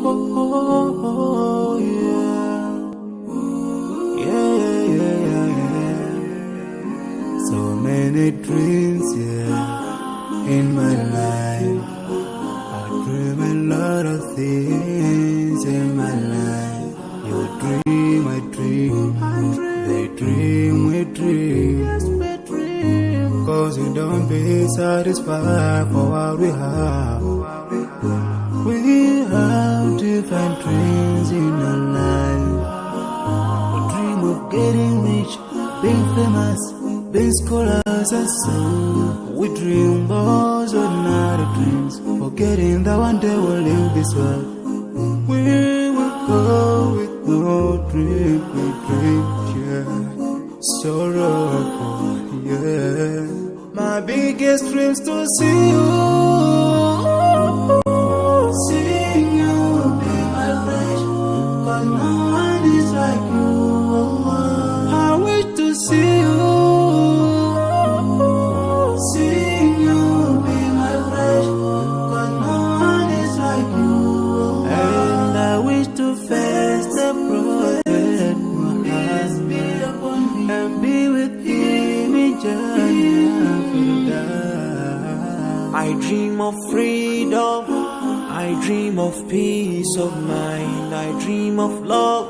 oh, yeah. Yeah, yeah, yeah, yeah. So many dreams, yeah, in my life. I dream a lot of things in my life. You dream, I dream. They dream, we dream. Cause we don't be satisfied for what we have. We have different dreams in our life. We dream of getting rich, being famous, being scholars and so. We dream those ordinary dreams, forgetting that one day we'll leave this world. We will go with no dream, we dream, yeah. Sorrowful, yeah. My biggest dreams to see you, seeing you be my flesh, but no one is like you. I wish to see you, seeing you be my flesh, but no one is like you. And I wish to face the prophet Muhammad and be with him in Jannah. I dream of freedom, I dream of peace of mind, I dream of love,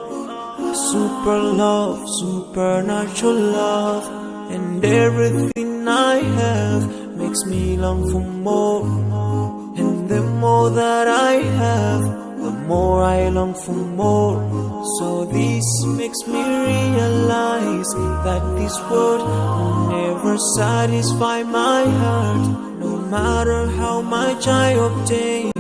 supernatural love, and everything I have makes me long for more, and the more that I have, the more I long for more. So this makes me realize that this world will never satisfy my heart, no matter how much I obtain.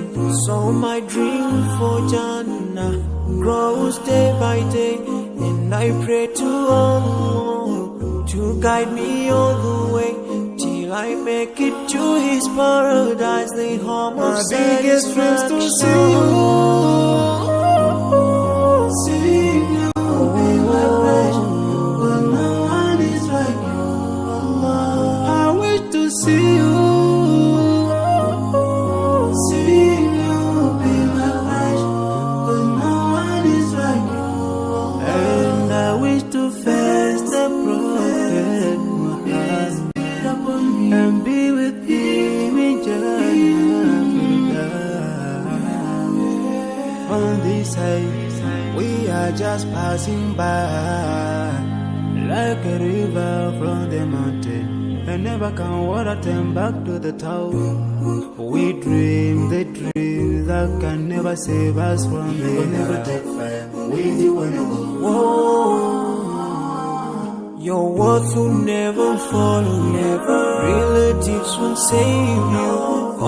So my dream for Jannah grows day by day, and I pray to Allah to guide me all the way till I make it to His paradise, the home of my biggest dreams to see you, seeing you be my flesh, but no one is like you. I wish to see you, seeing you be my flesh, but no one is like you. And I wish to face the prophet Muhammad and be with him in Jannah. On this side, we are just passing by, like a river from the mountain, and never can water turn back to the tower. We dream the dream that can never save us from the We'll never take fire with you when you go. Whoa. Your words will never follow you, relatives won't save you,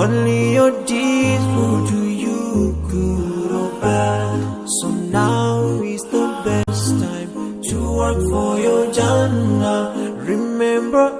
only your deeds will do you good or bad. So now is the best time to work for your Jannah. Remember